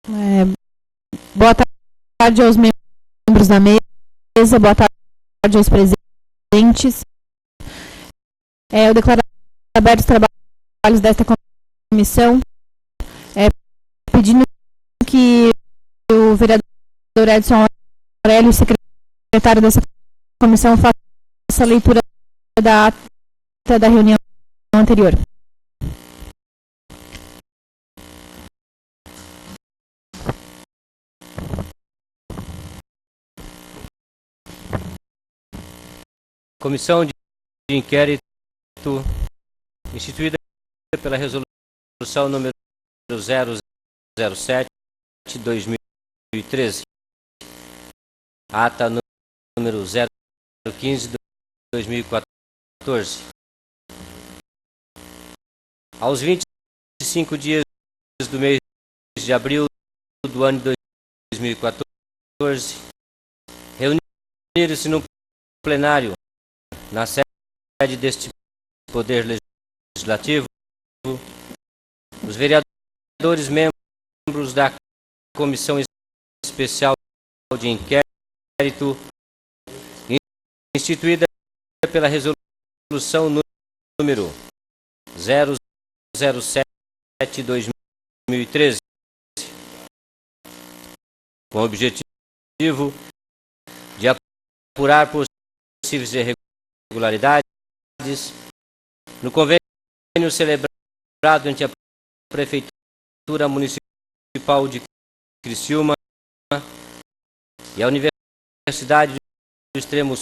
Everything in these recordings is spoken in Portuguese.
Boa tarde aos membros da mesa, boa tarde aos presentes. Eu declaro abertos os trabalhos desta comissão, pedindo que o vereador Edson Aurélio, secretário dessa comissão, faça a leitura da ata da reunião anterior. Comissão de inquérito instituída pela resolução número 007/2013, ata número 015/2014. Aos 25 dias do mês de abril do ano de 2014, reuniram-se no plenário, na sede deste Poder Legislativo, os vereadores membros da Comissão Especial de Inquérito, instituída pela resolução número 007/2013, com o objetivo de apurar possíveis irregularidades no convênio celebrado entre a Prefeitura Municipal de Criciúma e a Universidade do Extremo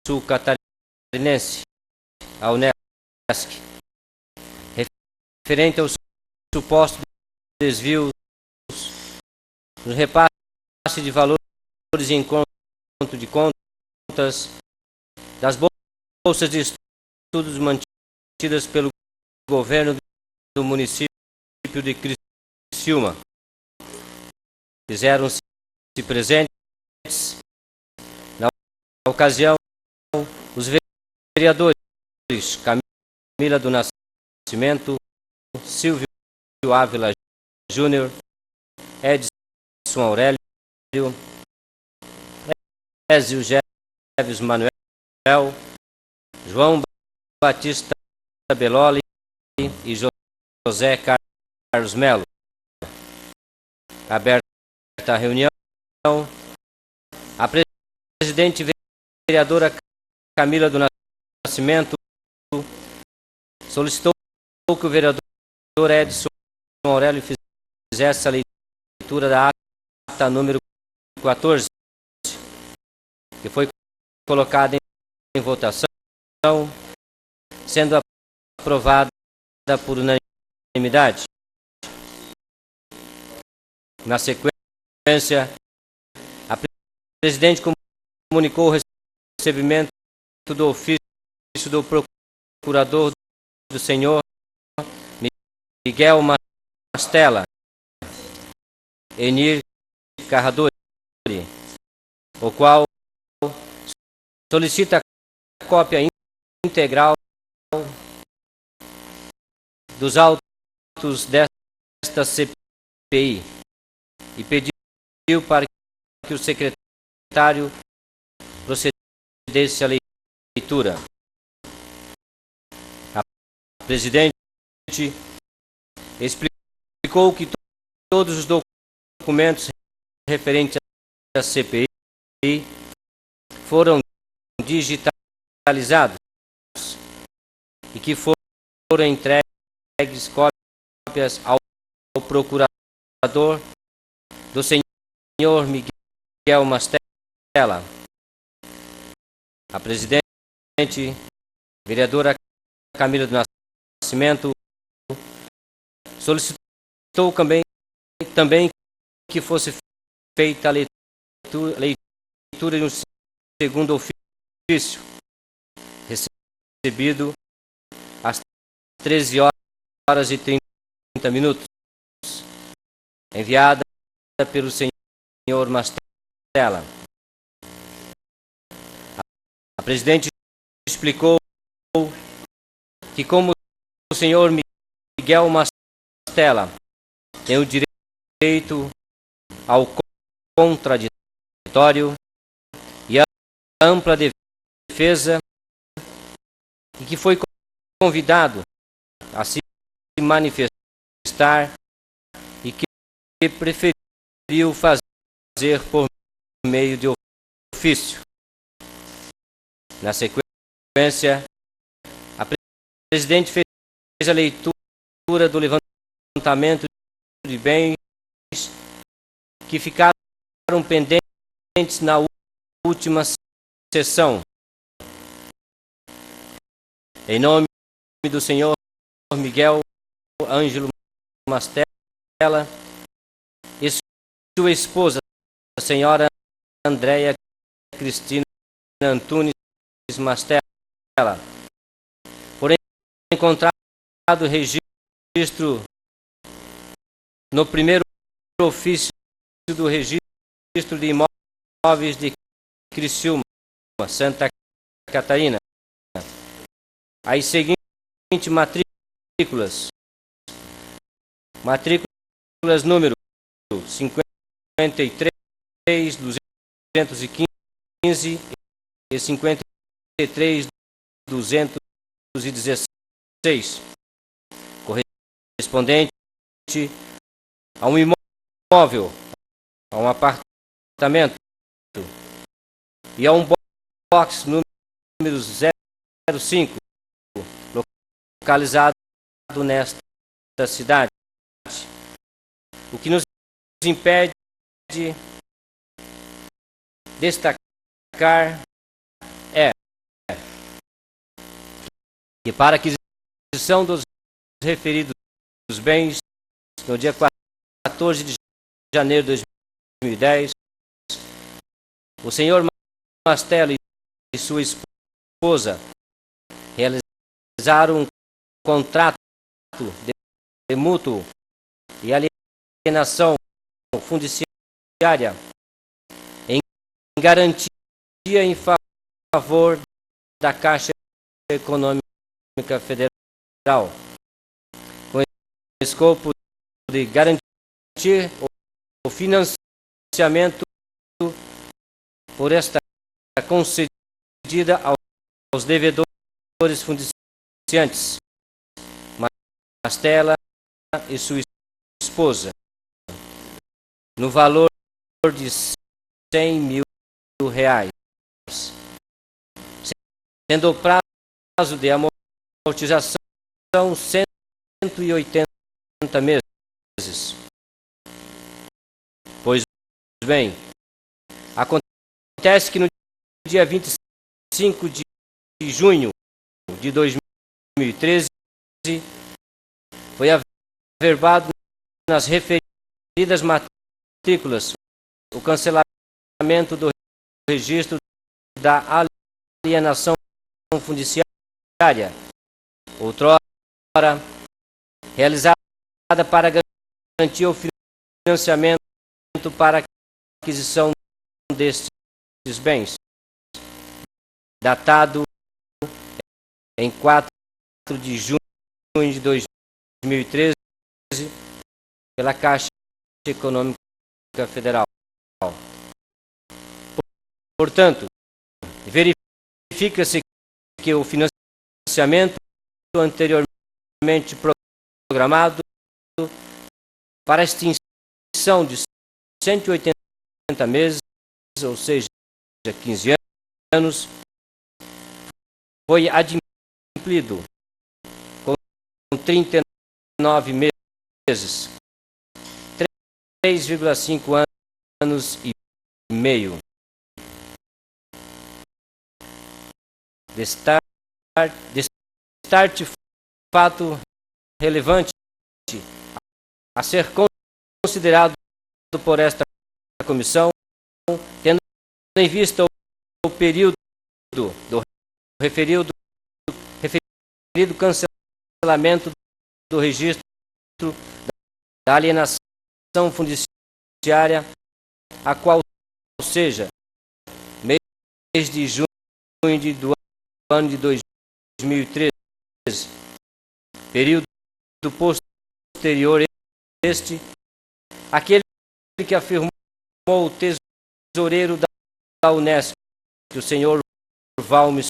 Sul Catarinense, a Unesc, referente ao suposto desvio no repasse de valores em conto de contas das bolsas de estudos mantidas pelo governo do município de Criciúma. Fizeram-se presentes na ocasião os vereadores Camila do Nascimento, Silvio Ávila Júnior, Edson Aurélio, Ézio Geves Manuel, João Batista Belloli e José Carlos Melo. Aberta a reunião, a presidente vereadora Camila do Nascimento solicitou que o vereador Edson Aurélio fizesse a leitura da ata número 14, que foi colocada em votação, sendo aprovada por unanimidade. Na sequência, a presidente comunicou o recebimento do ofício do procurador do senhor Miguel Mastella Enir Carradori, o qual solicita a cópia integral dos autos desta CPI e pediu para que o secretário procedesse à leitura. A presidente explicou que todos os documentos referentes à CPI foram digitalizados e que foram entregues cópias ao procurador do senhor Miguel Mastella. A presidente, vereadora Camila do Nascimento, solicitou também que fosse feita a leitura de um segundo ofício, recebido às 13h30, enviada pelo senhor Mastella. A presidente explicou que, como o senhor Miguel Mastella tem o direito ao contraditório e à ampla defesa, e que foi convidado a se manifestar e que preferiu fazer por meio de ofício. Na sequência, a presidente fez a leitura do levantamento de bens que ficaram pendentes na última sessão. Em nome do senhor Miguel Ângelo Mastella e sua esposa, a senhora Andréia Cristina Antunes Mastella, porém encontrado registro no primeiro ofício do registro de imóveis de Criciúma, Santa Catarina, as seguintes matrículas número 53, 215 e 53, 216, correspondente a um imóvel, a um apartamento e a um box número 05, localizado nesta cidade, o que nos impede de destacar é que para a aquisição dos referidos bens no dia 14 de janeiro de 2010, o senhor Mastella e sua esposa realizaram um contrato de mútuo e alienação fundiciária em garantia em favor da Caixa Econômica Federal, com o escopo de garantir o financiamento por esta concedida aos devedores fundiciantes, Mastella e sua esposa, no valor de R$100 mil, sendo o prazo de amortização 180 meses. Pois bem, acontece que no dia 25 de junho de 2013 foi averbado nas referidas matrículas o cancelamento do registro da alienação fundiciária, outrora realizada para garantir o financiamento para a aquisição destes bens, datado em 4 de junho de 2013 pela Caixa Econômica Federal. Portanto, verifica-se que o financiamento anteriormente programado para a extinção de 180 meses, ou seja, 15 anos, foi adimplido com 39 meses, 3,5 anos e meio. Destarte fato relevante a ser considerado por esta comissão, tendo em vista o período do referido cancelamento do registro da alienação fundiciária, a qual seja mês de junho do ano de 2013, período posterior este, aquele que afirmou o tesoureiro da Unesp, o senhor Valmes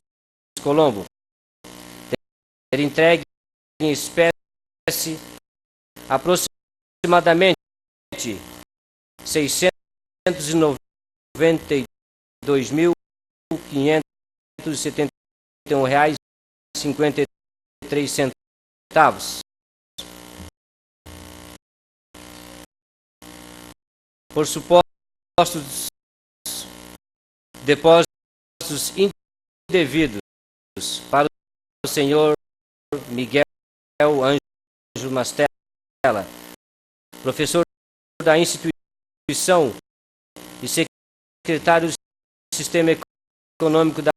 Colombo, ter entregue em espécie aproximadamente R$692.571,53. Por supostos depósitos indevidos para o senhor Miguel Ângelo Mastella, professor da instituição e secretário do Sistema Econômico da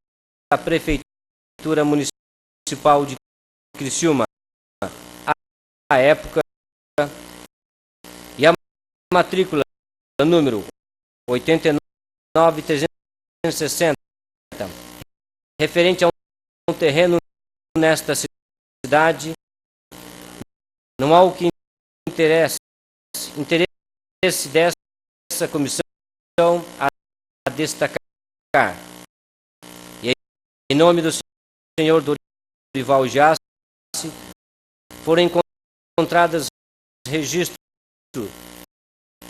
Prefeitura Municipal de Criciúma, à época, e a matrícula número 89.360, referente a um terreno nesta cidade, não há o que interesse dessa comissão a destacar. E em nome do senhor Dorival Jace, foram encontradas registro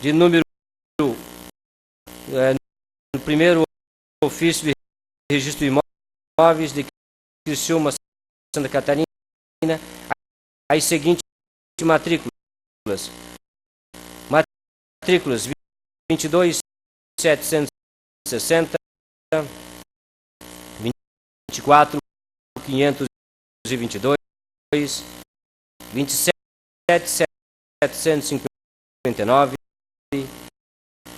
de número no primeiro ofício de registro de imóveis de Criciúma, Santa Catarina, as seguintes matrículas: 22.760, 24.522, 27.759,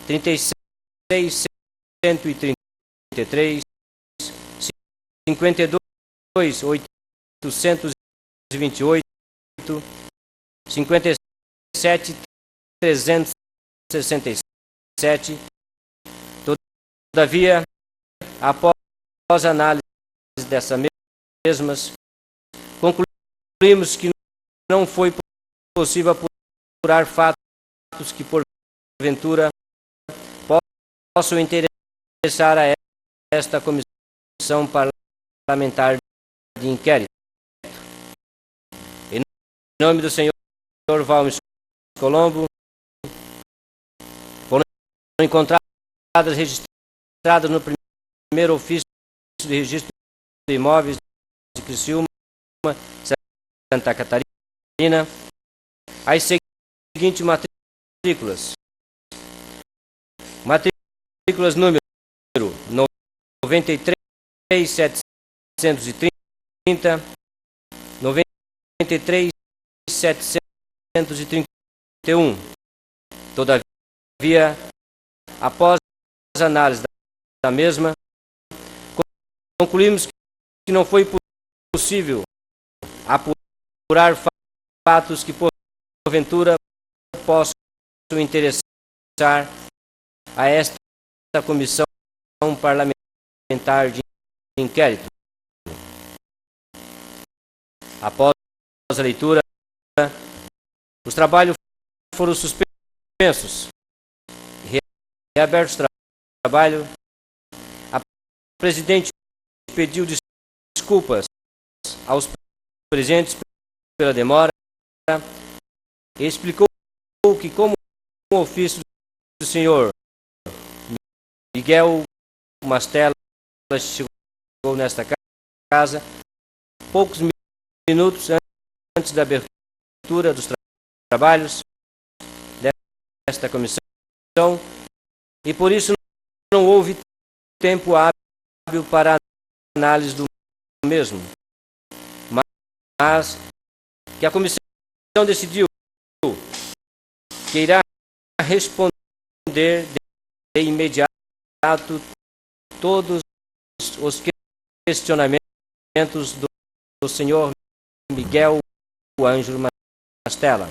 36.133, 52.828, 57.367. Todavia, após análise dessa mesmas, concluímos que não foi possível apurar fatos que, porventura, possam interessar a esta comissão parlamentar de inquérito. Em nome do senhor Valmes Colombo, foram encontradas registradas no primeiro ofício de registro de imóveis de Criciúma, Santa Catarina, as seguintes matrículas: matrículas número 93.730, 93.731. Todavia, após análise da mesma, concluímos que não foi possível apurar fatos que, porventura, possam interessar a esta comissão parlamentar de inquérito. Após a leitura, os trabalhos foram suspensos. Reabertos os trabalhos, a presidente pediu desculpas aos presentes pela demora e explicou que, como o ofício do senhor Miguel Mastella chegou nesta casa poucos minutos antes da abertura dos trabalhos desta comissão, e por isso não houve tempo hábil para a análise do mesmo, mas que a comissão decidiu que irá responder de imediato todos os questionamentos do senhor Miguel Ângelo Mastella.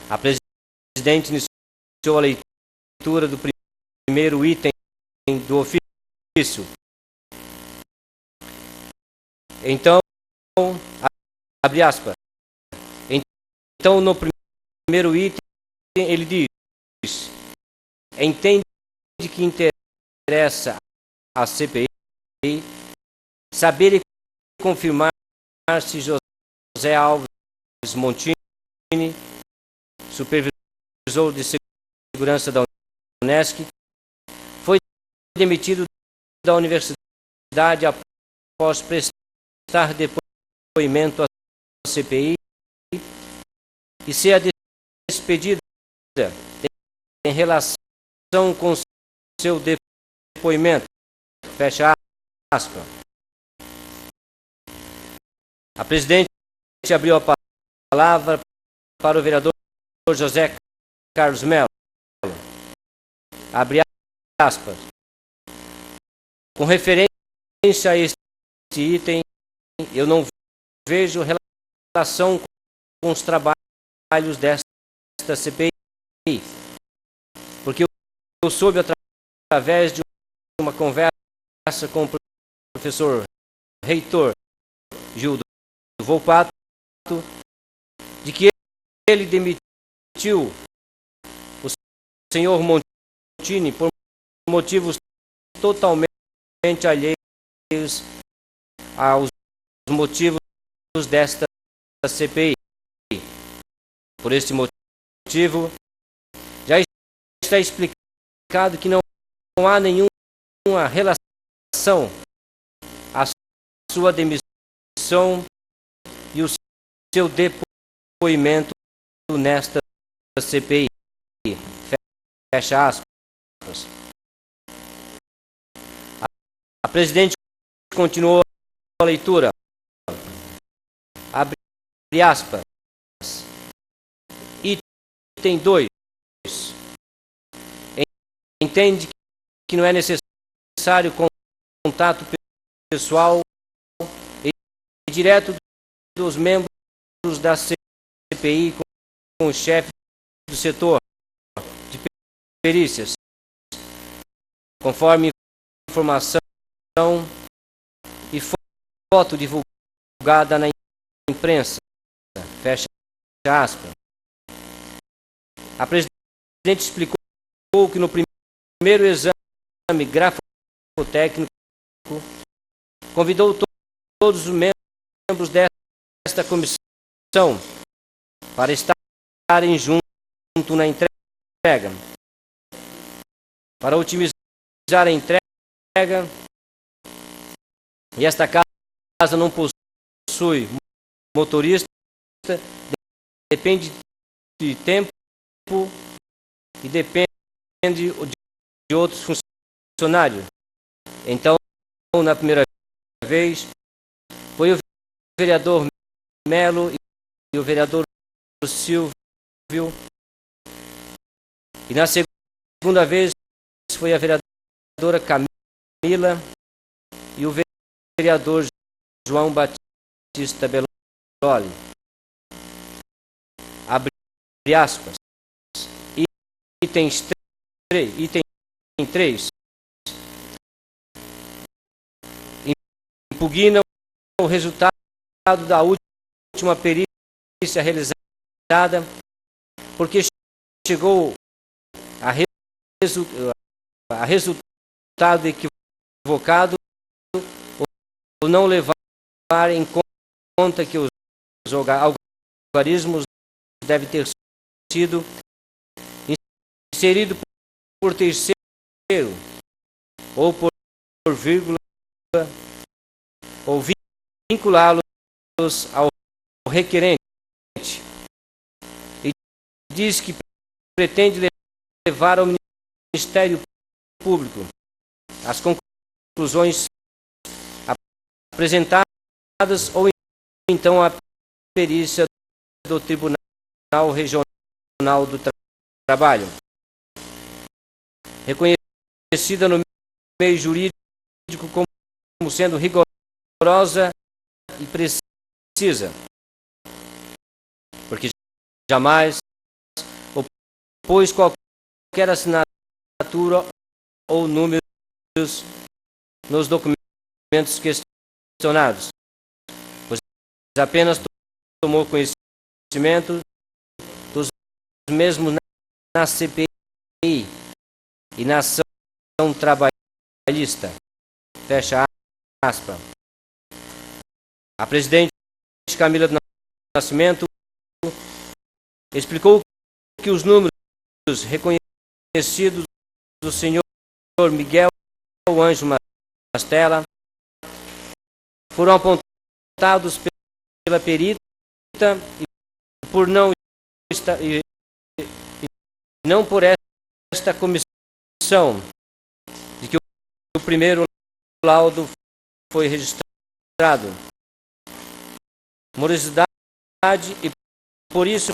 A presidente iniciou a leitura do primeiro item do ofício. Então, abre aspas. Então, no primeiro item, ele diz: entende que interessa à CPI saber e confirmar se José Alves Montini, supervisor de segurança da Unesc, foi demitido da universidade após prestar depoimento à CPI e ser despedida em relação com seu depoimento. Fecha aspas. A presidente abriu a palavra para o vereador José Carlos Melo. Abre aspas. Com referência a este item, eu não vejo relação com os trabalhos desta CPI, porque eu soube através de uma conversa com o professor reitor Gildo Volpato, de que ele demitiu o senhor Montini por motivos totalmente alheios aos motivos desta CPI. Por esse motivo, já está explicado que não há nenhuma relação à sua demissão e o seu depoimento nesta CPI. Fecha aspas. A presidente continuou a leitura. Abre aspas. Item 2. Entende que não é necessário contato pessoal e direto dos membros da CPI com o chefe do setor de perícias, conforme informação e foto divulgada na imprensa. Fecha aspas. A presidente explicou que no primeiro exame grafotécnico convidou todos os membros desta comissão para estarem junto na entrega. Para otimizar a entrega, e esta casa não possui motorista, depende de tempo e depende de outros funcionários. Então, na primeira vez, foi o vereador Melo e o vereador Silvio, e na segunda vez foi a vereadora Camila e o vereador João Batista Belloli. Abre aspas. Item 3. Impugna o resultado da última perícia realizada porque chegou a resultado equivocado ou não levar em conta que os algarismos devem ter sido inseridos por terceiro ou por vírgula ou vinculá-los ao requerente, e diz que pretende levar ao Ministério Público as conclusões apresentadas ou então a perícia do Tribunal Regional do Trabalho, reconhecida no meio jurídico como sendo rigorosa e precisa, porque jamais opôs qualquer assinatura ou números nos documentos questionados, pois apenas tomou conhecimento dos mesmos na CPI e na ação trabalhista. Fecha aspas. A presidente Camila do Nascimento explicou que os números reconhecidos do senhor Miguel Ângelo Mastella foram apontados pela perita e por não por esta comissão de que o primeiro laudo foi registrado. Morosidade e por isso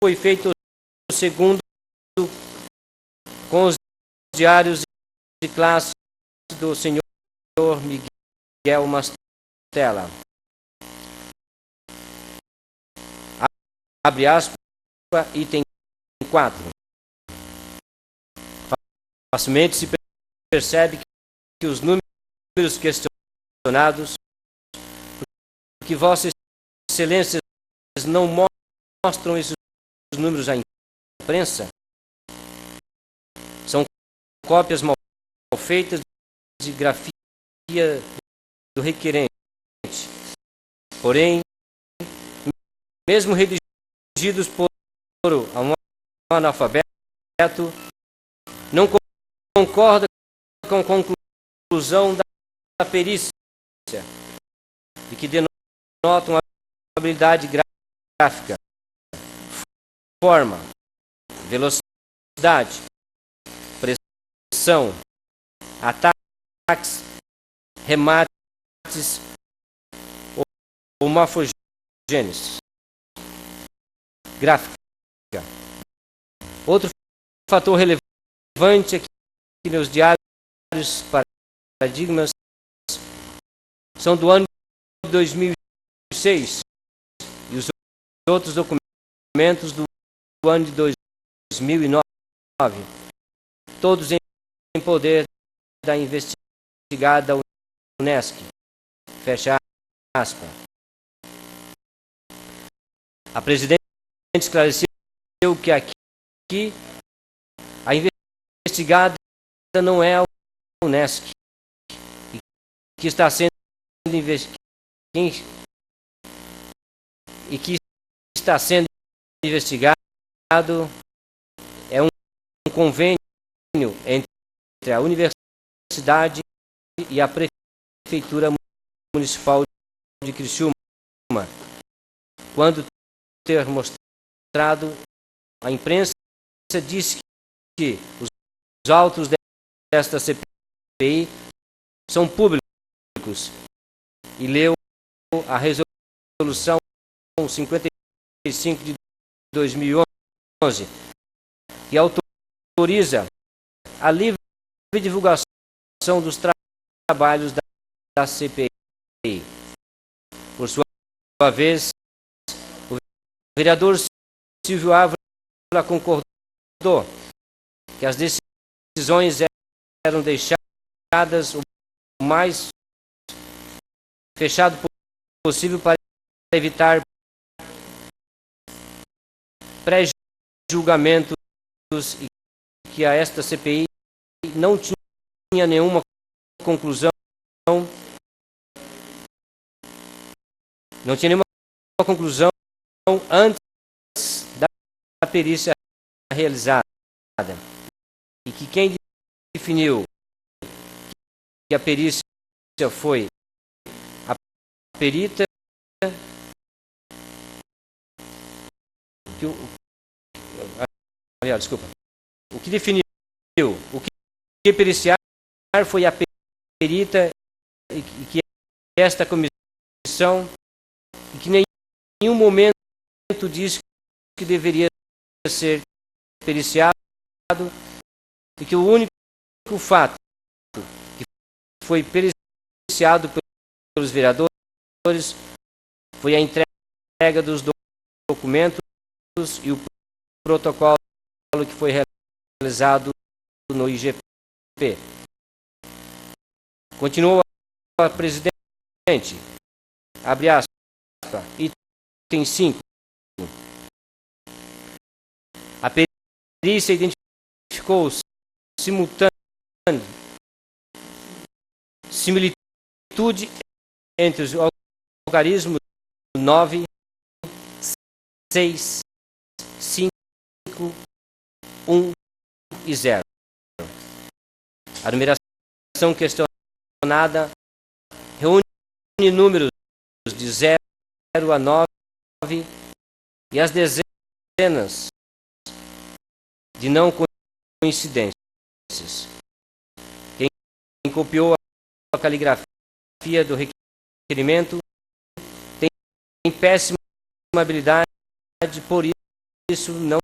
foi feito o segundo com os diários de classe do senhor Miguel Mastella. Abre aspas, item 4. Facilmente se percebe que os números questionados, que Vossa Excelência não mostram esses números à imprensa, são cópias mal feitas de grafia do requerente. Porém, mesmo redigidos por um analfabeto, não concorda com a conclusão da perícia de que denotam a habilidade gráfica, forma, velocidade, pressão, ataques, remates ou morfogênese gráfica. Outro fator relevante é que meus diários paradigmas são do ano de 2006 e os outros documentos do ano de 2009, todos em poder da investigada UNESCO. Fecha aspas. A presidente esclareceu que aqui a investigada não é a UNESCO e que está sendo investigado é um convênio entre a universidade e a prefeitura municipal de Criciúma, quando ter mostrado à imprensa, disse que os autos desta CPI são públicos e leu a resolução 55 de 2011, que autoriza a livre divulgação dos trabalhos da CPI. Por sua vez, o vereador Silvio Ávila concordou que as decisões eram deixadas o mais fechado possível para evitar pré-julgamentos e que a esta CPI não tinha nenhuma conclusão antes da perícia realizada e que quem definiu que a perícia foi a perita o que definiu o que periciar foi a perita e que esta comissão e que nenhum momento disse que deveria ser periciado e que o único fato que foi periciado pelos vereadores foi a entrega dos documentos e o protocolo que foi realizado no IGP. Continuou a presidente, abre aspas, item 5. A perícia identificou similitude entre os algarismos 9, 6, 5, 1 e 0. A numeração questionada reúne números de 0 a 9 e as dezenas de não coincidências. Quem copiou a caligrafia do requerimento tem péssima habilidade, por isso não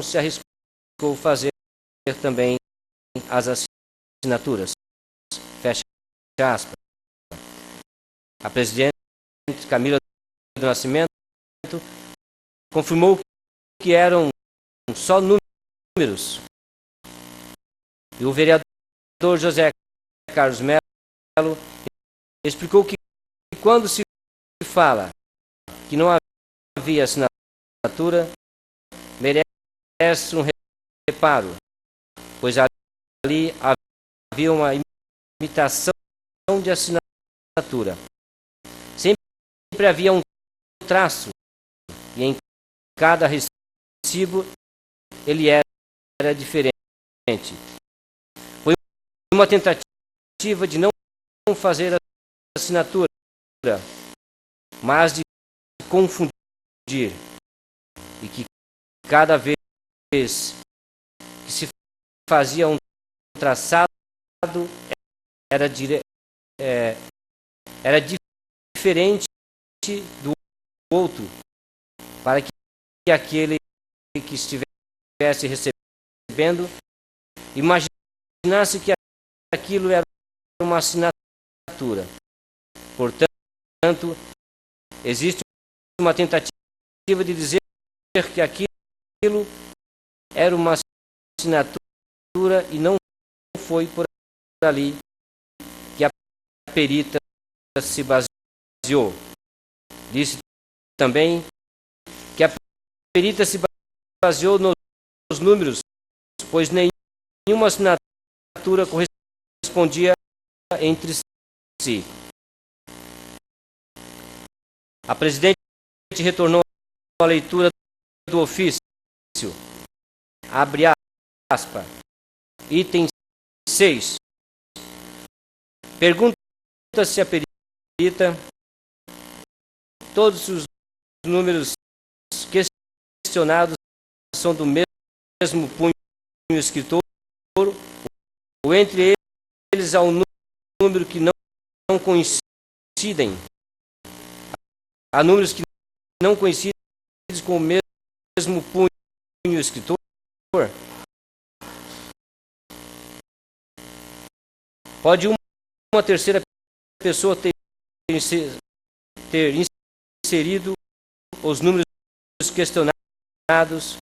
se arriscou fazer também as assinaturas. Fecha aspas. A presidente Camila do Nascimento confirmou que eram só números. E o vereador José Carlos Melo explicou que quando se fala que não havia assinatura, merece um reparo, pois ali havia uma imitação de assinatura. Sempre havia um traço e em cada recibo ele era diferente. Foi uma tentativa de não fazer a assinatura, mas de confundir, e que cada vez que se fazia um traçado era diferente do outro, para que aquele que estivesse recebendo imaginasse que aquilo era uma assinatura. Portanto, existe uma tentativa de dizer que aquilo era uma assinatura e não foi por ali que a perita se baseou. Disse também que a perita se baseou nos números, pois nenhuma assinatura correspondia entre si. A presidente retornou à leitura do ofício. Abre aspas. Item 6. Pergunta-se à perita todos os números questionados são do mesmo punho escritor, ou entre eles há um número que não coincidem. Há números que não coincidem com o mesmo punho escritor. Pode uma terceira pessoa ter inserido os números questionados,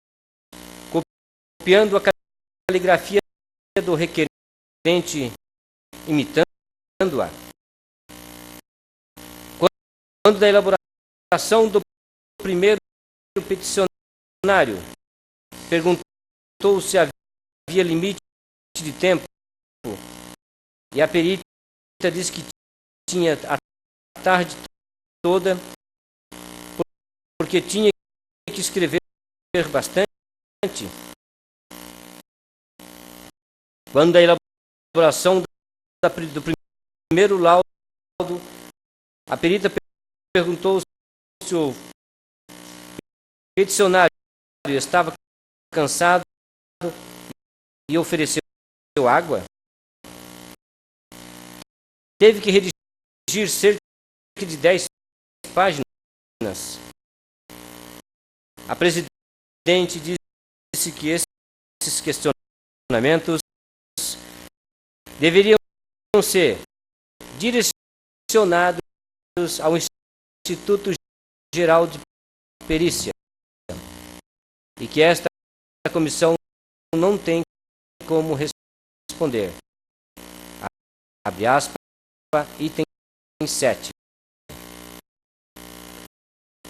copiando a caligrafia do requerente, imitando-a. Quando da elaboração do primeiro peticionário perguntou se havia limite de tempo, e a perita disse que tinha a tarde toda, porque tinha que escrever bastante. Quando da elaboração do primeiro laudo, a perita perguntou se o peticionário estava cansado e ofereceu água. Teve que redigir cerca de 10 páginas. A presidente disse que esses questionamentos deveriam ser direcionados ao Instituto Geral de Perícia e que esta comissão não tem como responder. Abre aspas, item 7.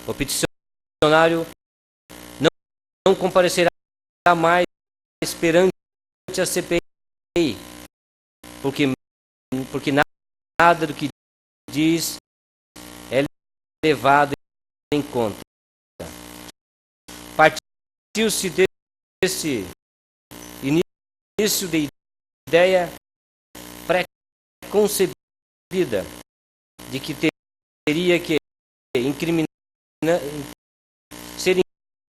O peticionário não comparecerá mais perante a CPI porque nada do que diz é levado em conta. Partiu-se desse início de ideia pré-concebida de que teria que ser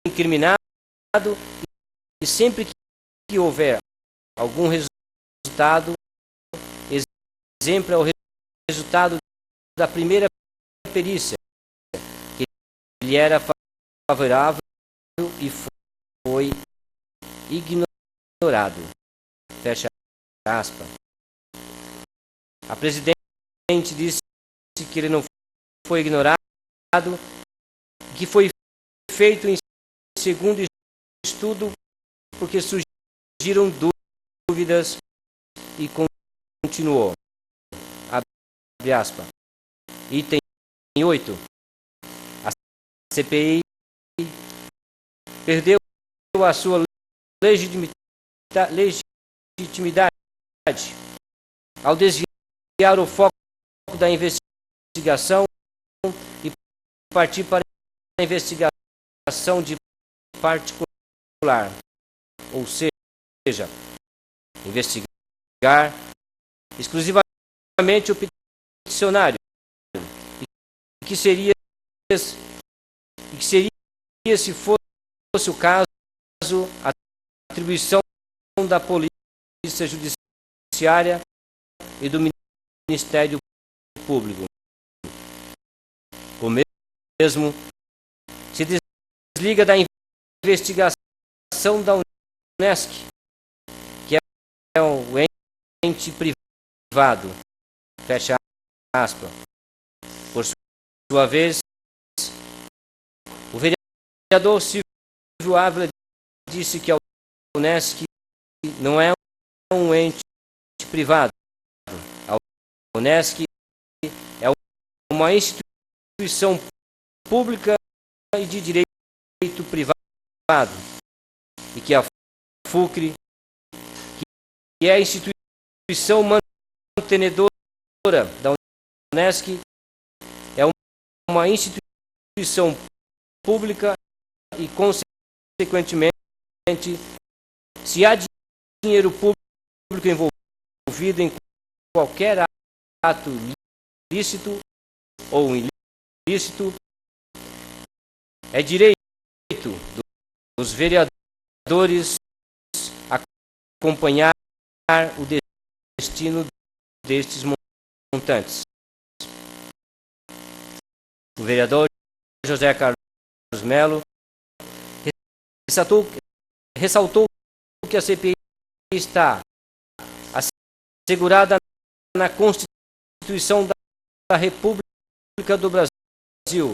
incriminado, e sempre que houver algum resultado, exemplo é o resultado da primeira perícia, que lhe era favorável e foi ignorado. Fecha aspas. A presidente disse que ele não foi ignorado, que foi feito em segundo estudo porque surgiram dúvidas, e continuou. Abre aspas. Item 8. A CPI perdeu a sua legitimidade ao desviar o foco da investigação e partir para a investigação de particular, ou seja, investigar exclusivamente o peticionário, e que seria, se fosse o caso, a atribuição da Polícia Judiciária e do Ministério Público. O mesmo se desliga da investigação da Unesc, que é um ente privado. Fecha aspas. Por sua vez, o vereador Silvio Ávila disse que a Unesc não é um ente privado. A Unesc é uma instituição pública e de direito privado, e que a FUCRE, que é a instituição mantenedora da Unesc, é uma instituição pública e, consequentemente, se há dinheiro público envolvido em qualquer ato lícito ou ilícito, é direito dos vereadores acompanhar o destino destes montantes. O vereador José Carlos Melo ressaltou que a CPI está assegurada na Constituição da República do Brasil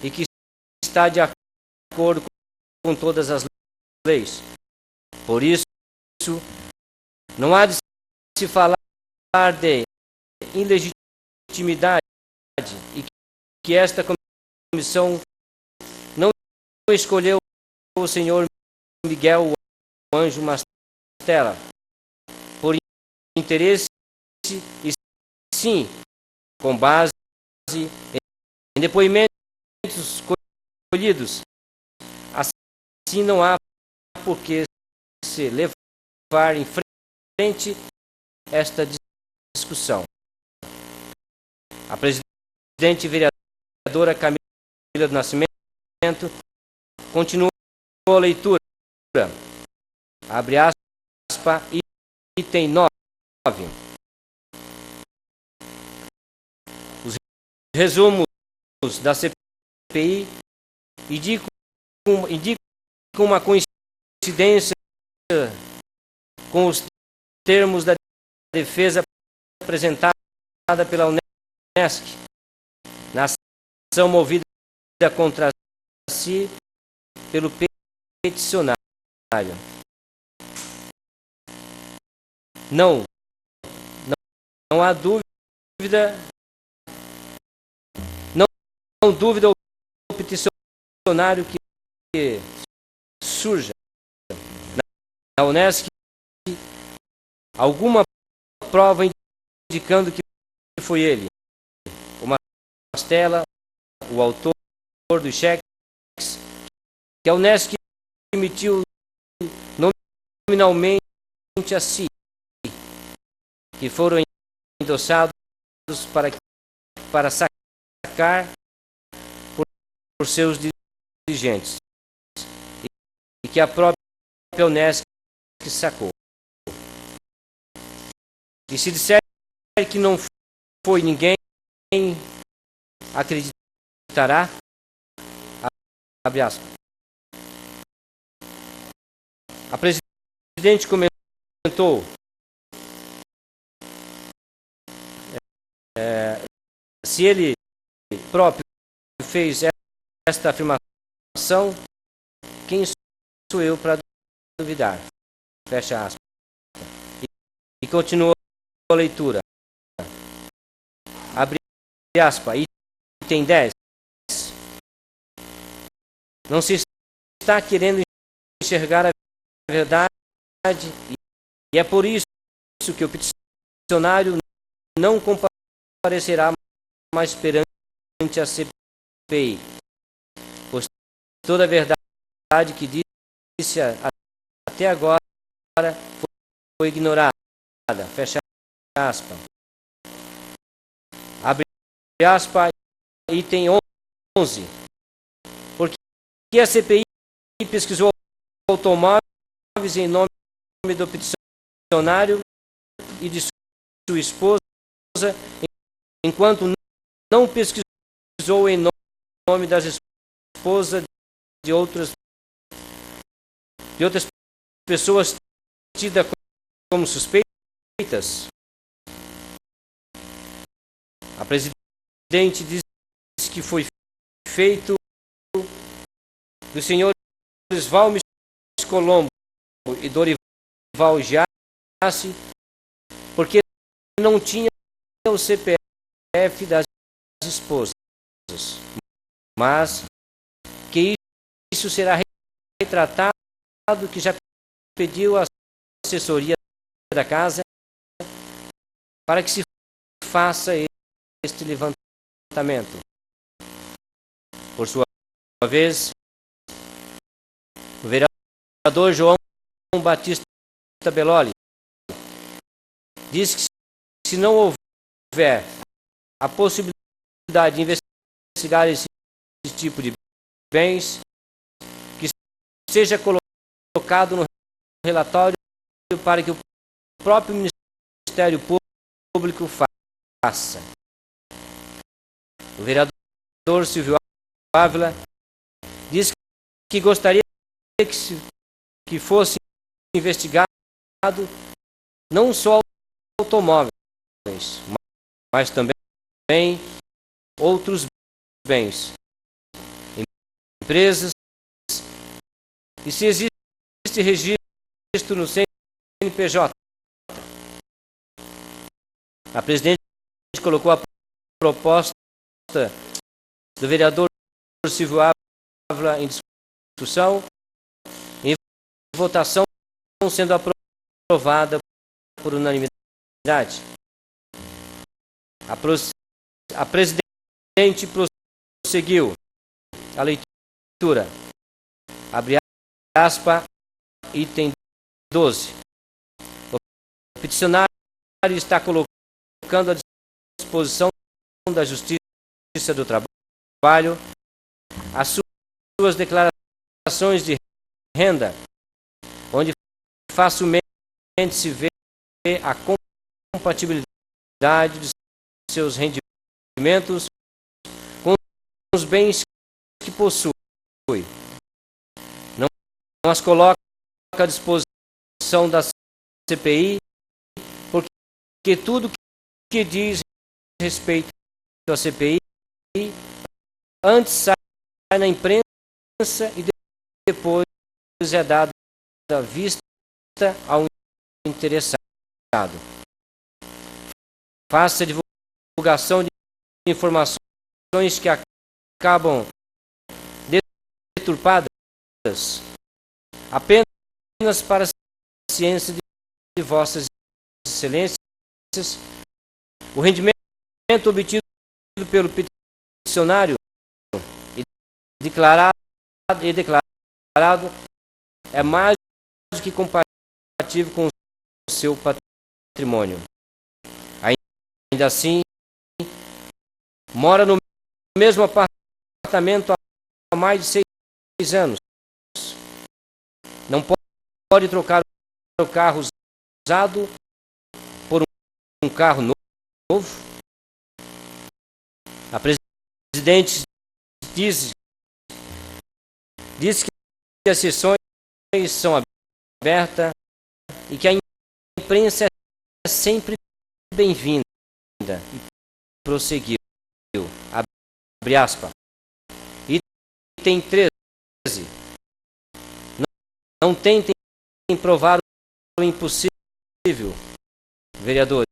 e que está de acordo com todas as leis. Por isso, não há de se falar de ilegitimidade e que esta comissão não escolheu o senhor Miguel Anjo Mastella por interesse, e sim com base em depoimentos colhidos. Assim não há por que se levar em frente esta discussão. A presidente vereadora Camila do Nascimento continuou a leitura. Abre aspas, item 9. Os resumos da CPI indicam uma coincidência com os termos da defesa apresentada pela Unesc na ação movida contra si pelo peticionário. Não há dúvida, não dúvida o peticionário que surja na Unesc alguma prova indicando que foi ele, o Mastella, o autor dos cheques, que a Unesc emitiu nominalmente a si, que foram endossados para sacar por seus dirigentes, e que a própria Unesc sacou. E se disser que não foi ninguém, acreditará? Abre aspas. A presidente comentou se ele próprio fez esta afirmação, quem sou eu para duvidar? Fecha aspas. E continuou a leitura. Abre aspas. Item 10. Não se está querendo enxergar a verdade, e é por isso que o peticionário não comparecerá mais perante a CPI, pois toda a verdade que disse até agora foi ignorada. Fecha aspas. Abre aspas. Item 11. Porque a CPI pesquisou automóveis em nome do peticionário e de sua esposa, enquanto não pesquisou em nome das esposas de outras pessoas tidas como suspeitas. A presidente disse que foi feito dos senhores Valmes Colombo e Dorival Giassi, porque não tinha o CPF das esposas, mas que isso será retratado, que já pediu a assessoria da casa para que se faça este levantamento. Por sua vez, o vereador João Batista Belloli diz que se não houver a possibilidade de investigar esse tipo de bens, que seja colocado no relatório para que o próprio Ministério Público faça. O vereador Silvio Ávila diz que gostaria que fosse investigado não só automóveis, mas também outros bens, empresas, e se existe registro no CNPJ. A presidente colocou a proposta do vereador Silvio Ávila em discussão, em votação, sendo aprovada por unanimidade. A presidente prosseguiu a leitura. Abre aspas, item 12. O peticionário está colocando à disposição da Justiça do Trabalho as suas declarações de renda, onde facilmente se vê a compatibilidade de seus rendimentos com os bens que possui. Não as coloca à disposição da CPI, porque tudo que diz respeito à CPI antes sai na imprensa e depois é dado à vista ao interessado. Faça a divulgação de informações que acabam deturpadas apenas para a ciência de vossas excelências, o rendimento obtido pelo peticionário e declarado é mais do que compatível com o seu patrimônio. Ainda assim, mora no mesmo apartamento há mais de 6 anos. Não pode trocar o carro usado por um carro novo. A presidente diz que as sessões são abertas e que a imprensa é sempre bem-vinda. E prosseguiu, abre aspas, item 13, não tentem provar o impossível, vereadores,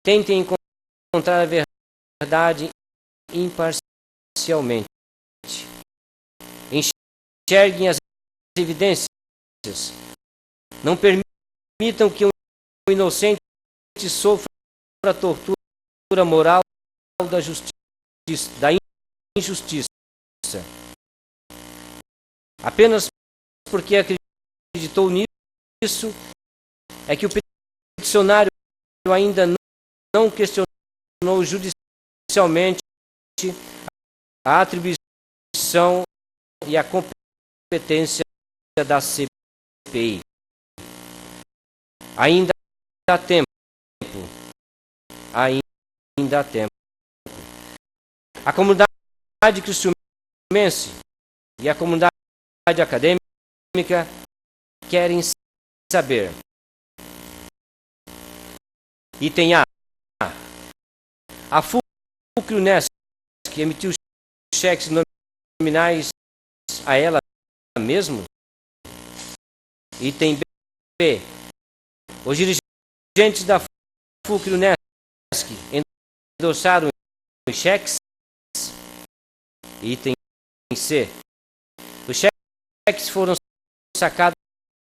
tentem encontrar a verdade imparcialmente, enxerguem as evidências, não permitam que um inocente sofra a tortura moral da injustiça. Apenas porque acreditou nisso é que o peticionário ainda não questionou judicialmente a atribuição e a competência da CPI. Ainda há tempo. Ainda há tempo. A comunidade cristiumense e a comunidade acadêmica querem saber. Item A. A FUCRI-UNESC emitiu cheques nominais a ela mesma? Item B. Os dirigentes da FUCRI-UNESC endossaram os cheques? Item C. Os cheques foram sacados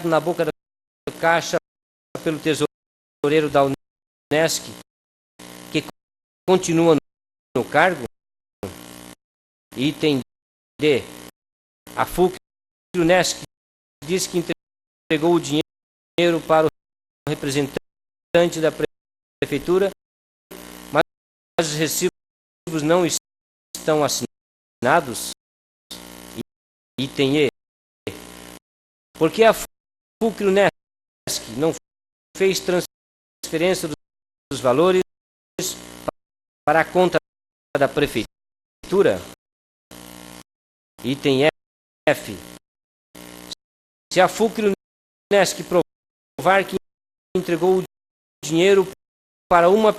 na boca da caixa pelo tesoureiro da Unesc, que continua no cargo? Item D. A FUCRI-UNESC diz que entregou o dinheiro para o representante da prefeitura, mas os recibos não estão assinados? Item E. Por que a FUCRI-UNESC não fez transferência dos valores para a conta da prefeitura? Item F. Se a FUCRI-UNESC provar que entregou o dinheiro para uma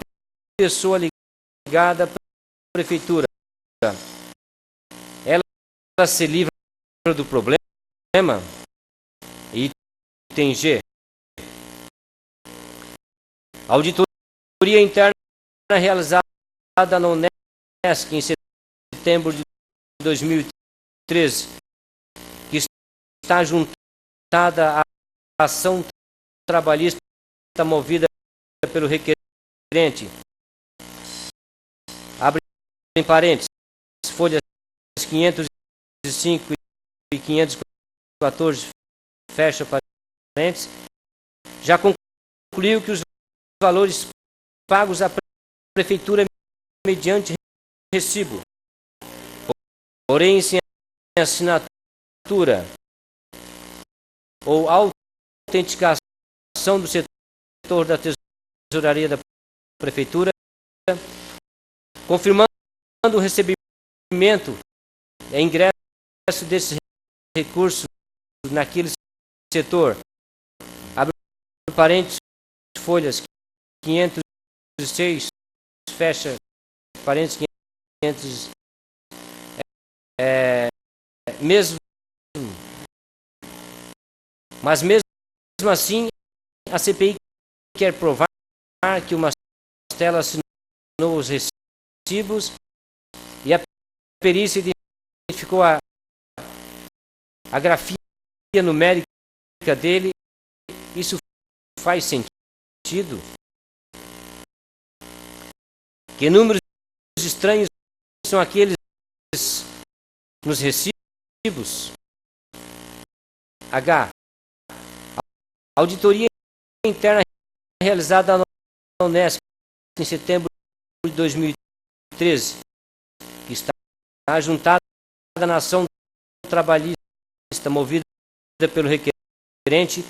pessoa ligada à prefeitura, ela se livra do problema? Item G. A auditoria interna realizada na Unesc em setembro de 2013, que está juntada à ação trabalhista movida pelo requerente, abre em parênteses, folhas 505 e 514, fecha parênteses, já concluiu que os valores pagos à prefeitura mediante recibo, porém sem assinatura ou autenticação do setor da tesouraria da prefeitura, confirmando o recebimento e ingresso desse recurso naquele setor, abre parênteses, folhas 506, fecha parênteses, 500, mas mesmo assim a CPI quer provar que o Mastella assinou os recibos e a perícia identificou a grafia numérica dele. Isso faz sentido? sentido que números estranhos são aqueles nos recibos. H. Auditoria interna realizada na Unesp em setembro de 2013, que está juntada na ação trabalhista movida pelo requerente,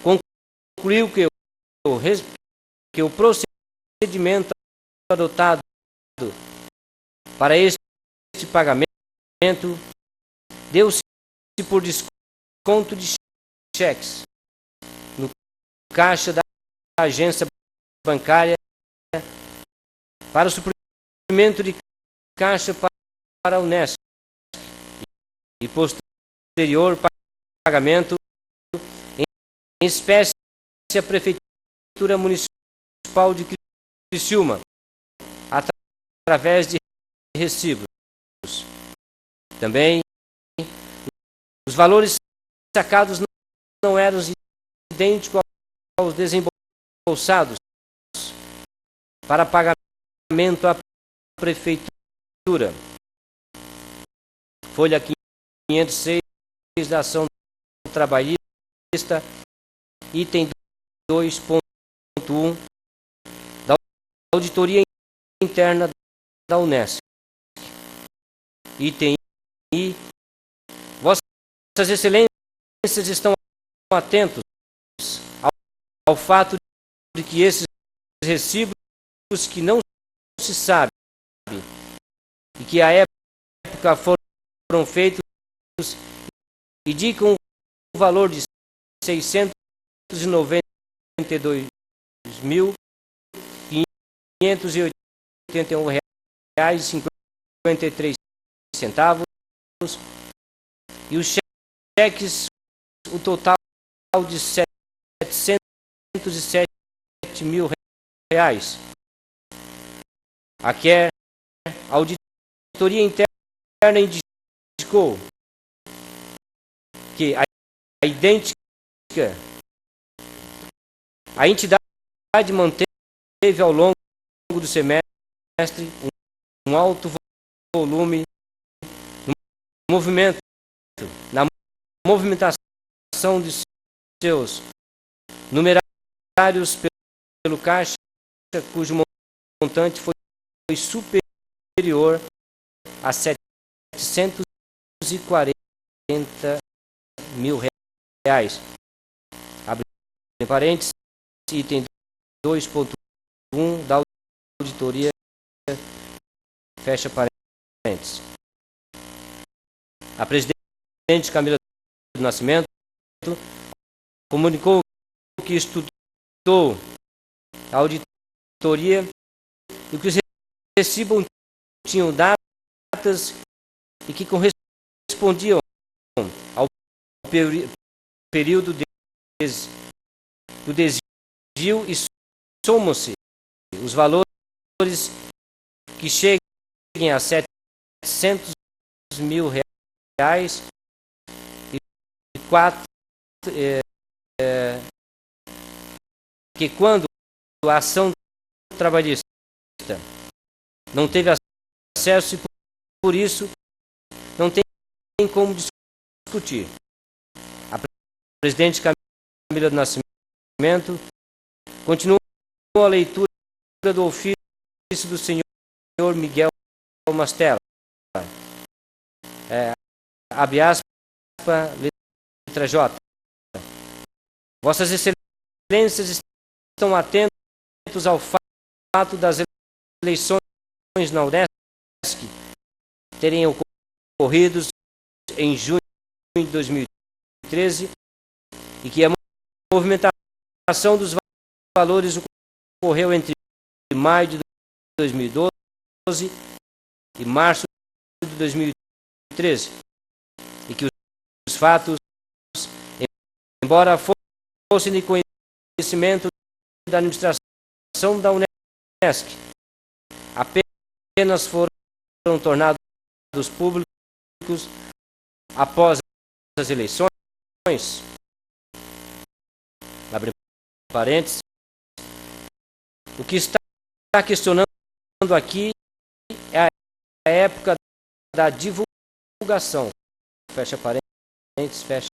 concluiu que o procedimento adotado para este pagamento deu-se por desconto de cheques no caixa da agência bancária para o suprimento de caixa para a Unesp e posterior pagamento em espécie à Prefeitura Municipal de Criciúma, através de recibos. Também, os valores sacados não eram idênticos aos desembolsados para pagamento à Prefeitura. Folha 506 da ação trabalhista, item 2.1 da auditoria interna da Unesp. Item I. Vossas Excelências estão atentos ao fato de que esses recibos que não se sabe e que à época foram feitos indicam o valor de R$ 692.581,53 e os cheques, o total de R$ 707.000. Aqui a auditoria interna indicou que a entidade manteve ao longo do semestre um alto volume na movimentação de seus numerários pelo caixa, cujo montante foi superior a R$ 740.000. Abre parênteses, item 2.1 da auditoria, fecha parênteses. A presidente Camila do Nascimento comunicou que estudou a auditoria e que os recibos tinham datas e que correspondiam ao período do desvio e somam-se os valores que cheguem a R$ 700.000 e que quando a ação trabalhista não teve acesso e por isso não tem como discutir. A presidente Camila do Nascimento continua a leitura do ofício do senhor Miguel Mastella. Abre aspas, letra J. Vossas Excelências estão atentos ao fato das eleições na Unesp terem ocorrido em junho de 2013 e que a movimentação dos valores ocorreu entre maio de 2012 e março de 2013 e que os fatos, embora fossem de conhecimento da administração da Unesp, apenas foram tornados públicos após as eleições. Abre parênteses, O que está questionando aqui é a época da divulgação. Fecha parênteses, fecha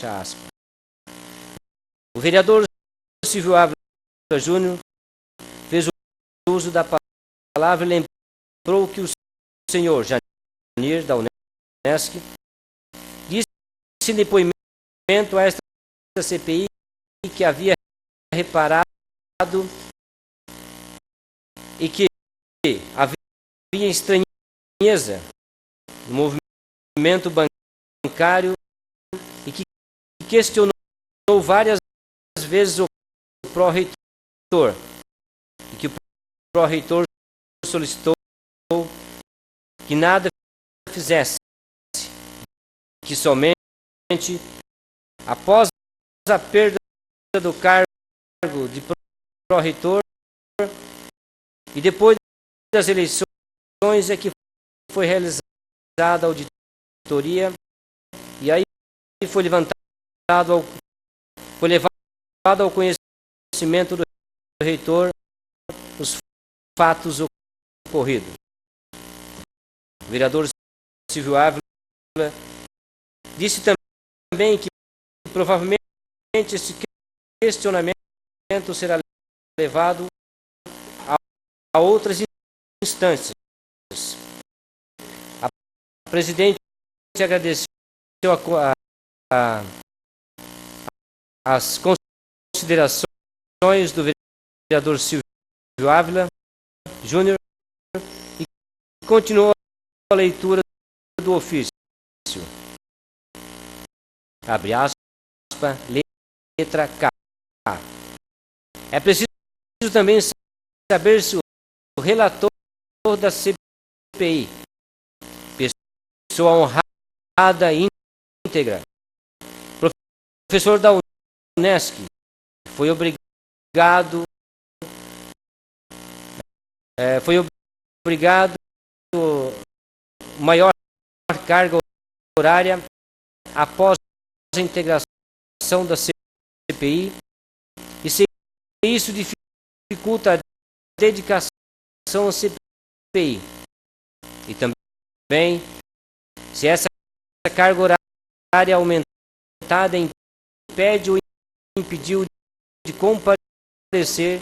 aspas. O vereador Silvio Ávila Júnior fez o uso da palavra e lembrou que o senhor Janir, da Unesc, disse em depoimento a esta CPI que havia reparado e que havia estranheza no movimento bancário e que questionou várias vezes o pró-reitor e que o pró-reitor solicitou que nada fizesse, que somente após a perda do cargo de pró-reitor e depois das eleições é que foi realizada a auditoria e aí foi levado ao conhecimento do reitor os fatos ocorridos. O vereador Silvio Ávila disse também que provavelmente esse questionamento será levado a outras instâncias. A presidente agradeceu as considerações do vereador Silvio Ávila Júnior e continuou a leitura do ofício. Abre aspas, letra K. É preciso também saber se o relator da CPI, pessoa honrada e íntegra, professor da Unesc, foi obrigado maior carga horária após a integração da CPI e se isso dificulta a dedicação à CPI e também se essa carga horária aumentada impede ou impediu de comparecer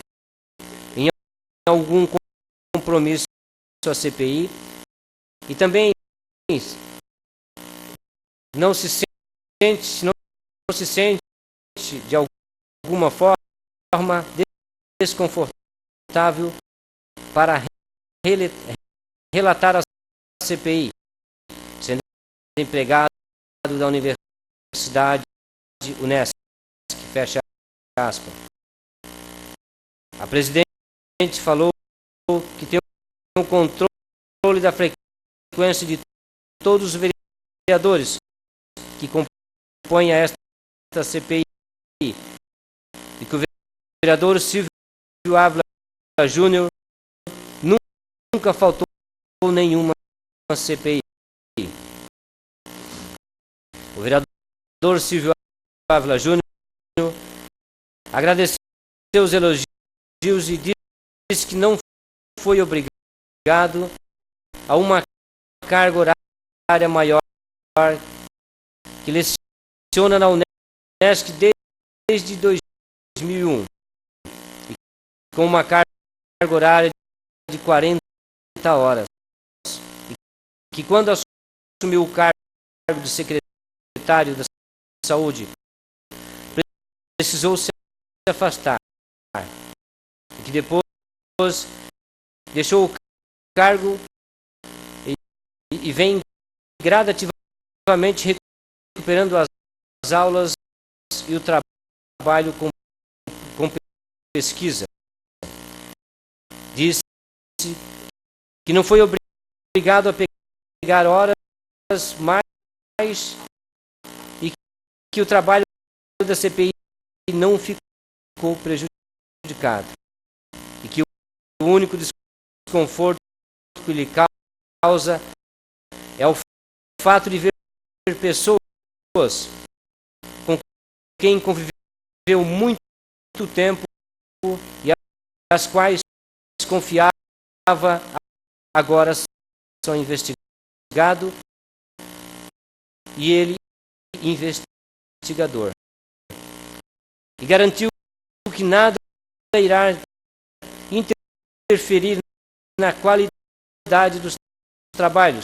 em algum compromisso à CPI e também não se sente de alguma forma desconfortável para relatar a CPI, sendo empregado da Universidade Unesc, fecha aspas. A presidente falou que tem um controle da frequência de todos os vereadores que compõem esta CPI e que o vereador Silvio Ávila Júnior nunca faltou nenhuma CPI. O vereador Silvio Ávila Júnior agradeceu os elogios e disse que não foi obrigado a uma carga horária maior que leciona na Unesc desde 2001 e com uma carga horária de 40 horas e que quando assumiu o cargo de secretário da Saúde precisou se afastar e que depois deixou o cargo e vem gradativamente recuperando as aulas e o trabalho com pesquisa. Disse que não foi obrigado a pegar horas mais e que o trabalho da CPI não ficou prejudicado e que o único desconforto que lhe causa é o fato de ver pessoas com quem conviveu muito tempo e das quais confiava, agora são investigado e ele investigador. E garantiu que nada irá interferir na qualidade dos trabalhos.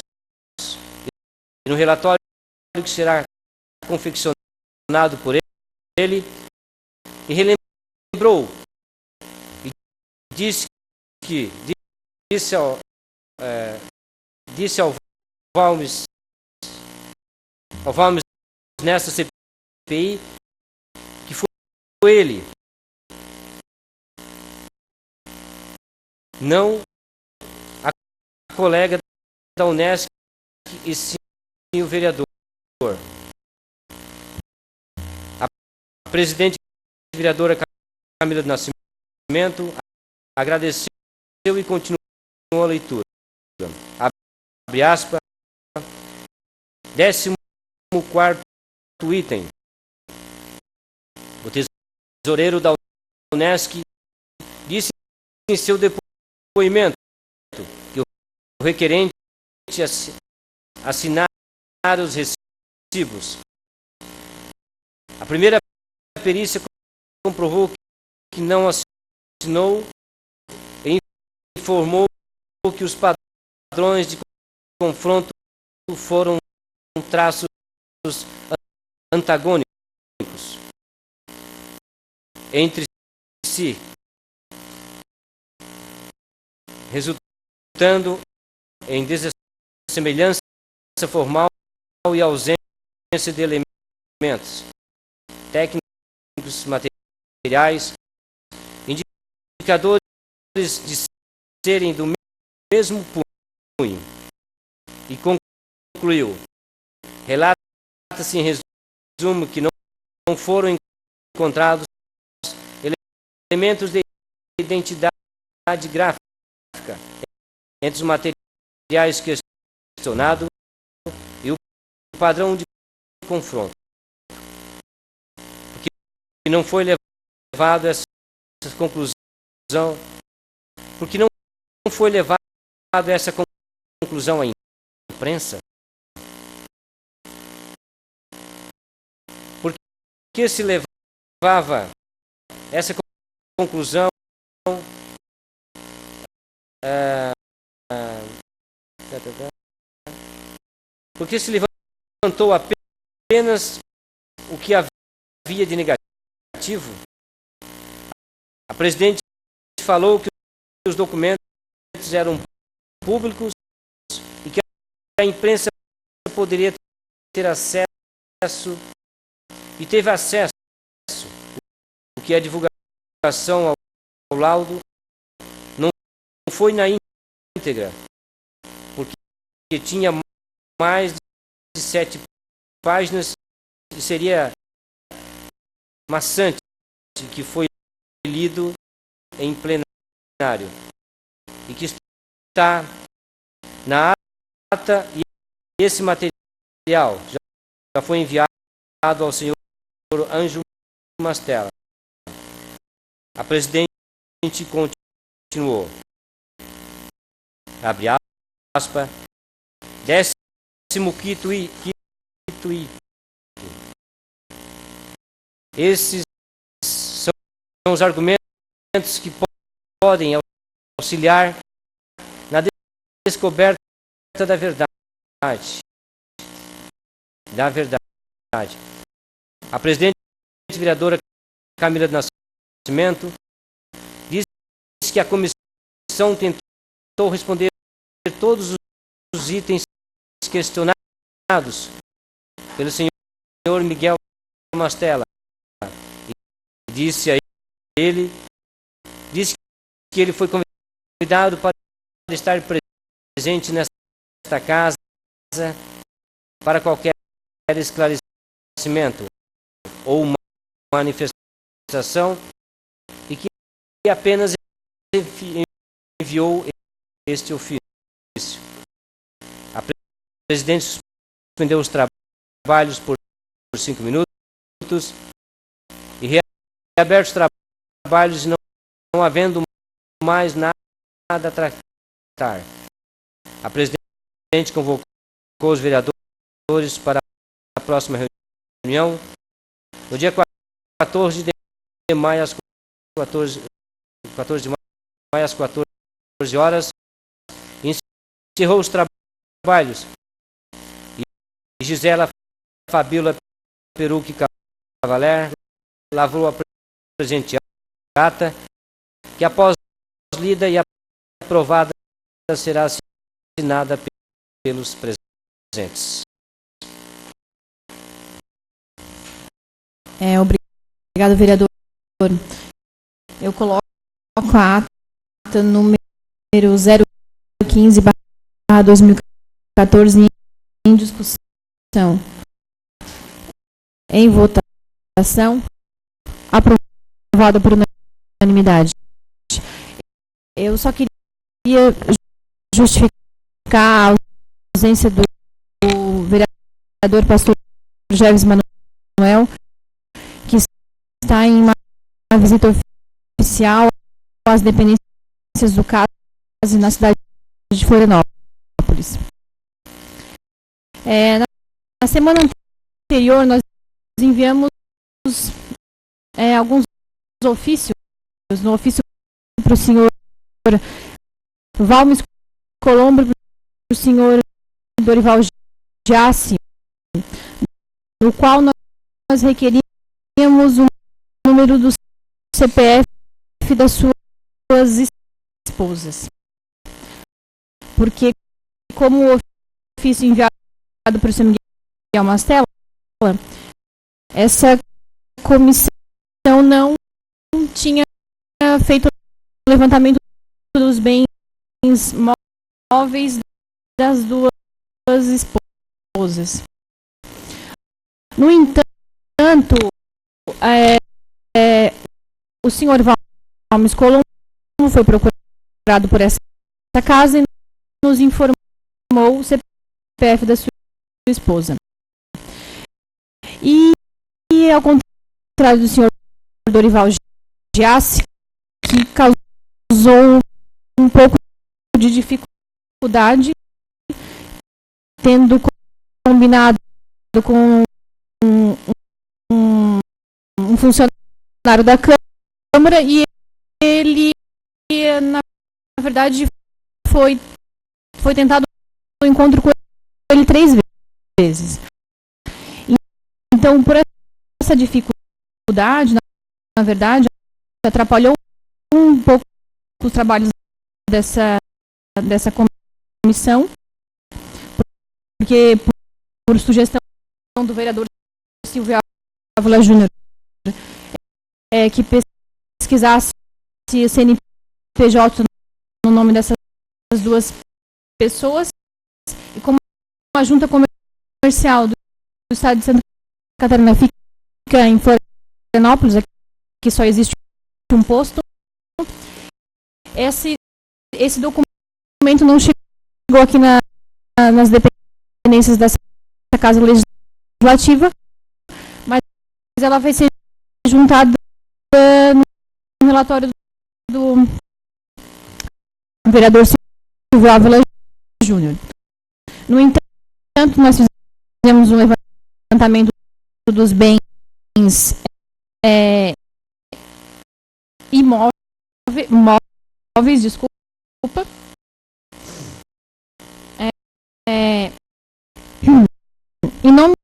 E no relatório que será confeccionado por ele, e relembrou e disse ao Valmes nesta CPI que foi ele, não a colega da Unesc, e sim o vereador. A presidente e vereadora Camila do Nascimento agradeceu e continuou a leitura. Abre aspas. 14º item. O tesoureiro da Unesc disse em seu depoimento que o requerente assinar os recibos. A primeira perícia comprovou que não assinou e informou que os padrões de confronto foram traços antagônicos entre si, resultando em dessemelhança formal e ausência de elementos técnicos, materiais, indicadores de serem do mesmo punho, e concluiu: relata-se em resumo que não foram encontrados elementos de identidade gráfica entre os materiais questionados e o padrão de confronto, porque não foi levado a essa conclusão, à imprensa. Porque se levava essa conclusão porque se levantou apenas o que havia de negativo. A presidente falou que os documentos eram públicos e que a imprensa poderia ter acesso, e teve acesso, o que a divulgação ao laudo não foi na íntegra, porque tinha mais de 7 páginas e seria maçante, que foi lido em plenário e que está na ata, e esse material já foi enviado ao senhor Ângelo Mastella. A presidente continuou. Abre aspas. 15º item. Esses são os argumentos que podem auxiliar na descoberta da verdade. A presidente e vereadora Camila do Nascimento disse que a comissão tentou responder todos os itens questionados pelo senhor Miguel Mastella, e disse que ele foi convidado para estar presente nesta casa para qualquer esclarecimento ou uma manifestação, e que apenas enviou este ofício. A presidente suspendeu os trabalhos por 5 minutos e reabertos os trabalhos, e não havendo mais nada a tratar. A presidente convocou os vereadores para a próxima reunião, no dia 14 de maio, às 14 de maio, às 14 horas, encerrou os trabalhos. E Gisela Fabíola Peruque Cavaler lavrou a presente ata, que após lida e aprovada será assinada pelos presentes. Obrigado, vereador. Eu coloco a ata número 015/2014 em discussão. Em votação. Aprovado por unanimidade. Eu só queria justificar a ausência do vereador pastor Jeves Manuel, que está em uma visita oficial às dependências do CASE na cidade de Florianópolis. Na semana anterior, nós enviamos alguns ofícios, no ofício para o senhor Valmes Colombo, para o senhor Dorival Giassi, no qual nós requeríamos o número do CPF das suas esposas. Porque, como o ofício enviado para o senhor Miguel Mastella, essa comissão não tinha feito o levantamento dos bens móveis das duas esposas. No entanto, o senhor Valmes Colombo foi procurado por essa casa e nos informou o CPF da sua esposa. E ao contrário do senhor Dorival Giassi, que causou um pouco de dificuldade, tendo combinado com um funcionário da Câmara, e ele, na verdade, foi tentado um encontro com ele 3 vezes. Então, por essa dificuldade, na verdade, atrapalhou um pouco os trabalhos dessa comissão, porque, por sugestão do vereador Silvio Ávila Júnior, que pesquisasse o CNPJ no nome dessas duas pessoas, e como a junta comercial do estado de Santa Catarina fica em Florianópolis, que só existe um posto, esse documento não chegou aqui nas dependências dessa Casa Legislativa, mas ela vai ser juntada no relatório do vereador Silvio Ávila Júnior. No entanto, nós fizemos um levantamento dos bens imóveis, desculpa. Em nome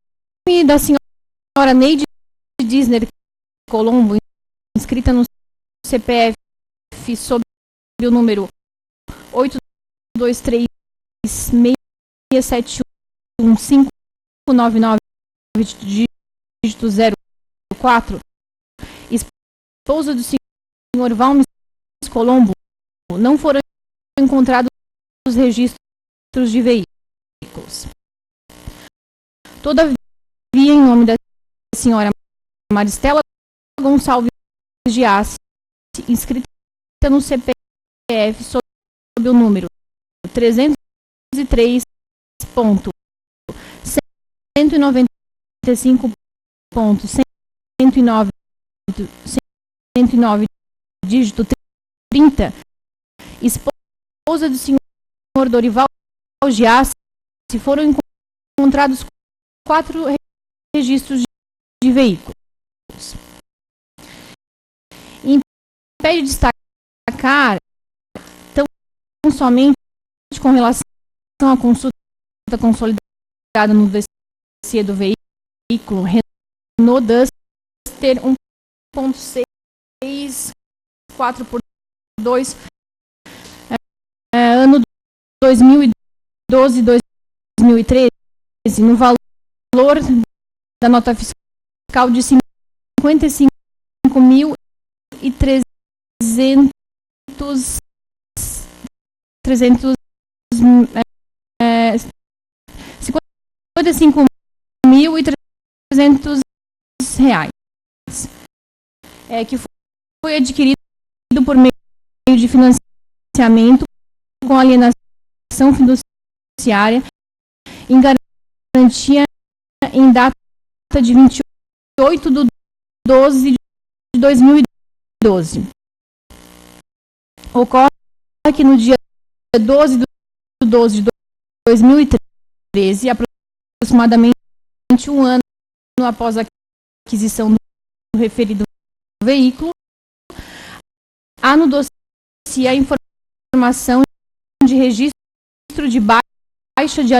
da senhora Neide Disner Colombo, inscrita no CPF sob o número 823671599, dígito 04, esposa do senhor Valmes Colombo, não foram encontrados os registros de veículos. Todavia, em nome da senhora Maristela Gonçalves Giassi, inscrita no CPF sob o número 303.195.109, dígito 30, esposa do senhor Dorival Giassi, foram encontrados 4 registros de veículos. Impede destacar, tão somente com relação à consulta consolidada no dossiê do veículo Renault Duster 1.6 4x2, ano 2012 e 2013, no valor da nota fiscal de 55.300 reais, que foi adquirido por meio de financiamento com alienação fiduciária em garantia em data de 28/12 de 2012. Ocorre que no dia 12/12 de 2013, aproximadamente um ano após a aquisição do referido veículo, há no dossiê a informação de registro de baixa de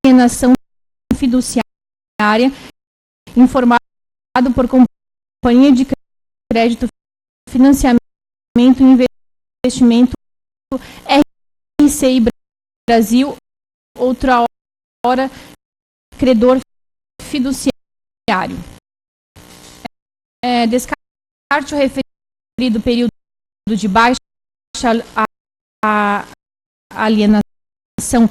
alienação fiduciária informado por companhia de crédito, financiamento e investimento RCI Brasil, outra hora credor fiduciário. Descarte o referido período de baixa alienação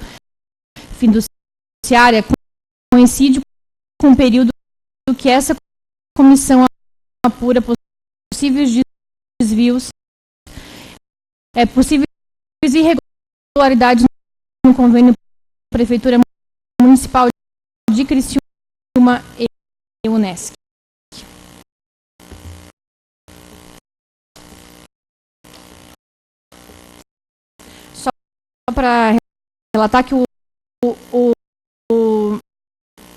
fiduciária coincide com o período que essa comissão apura possíveis desvios, possíveis irregularidades no convênio Prefeitura Municipal de Criciúma e Unesc. Só para relatar que o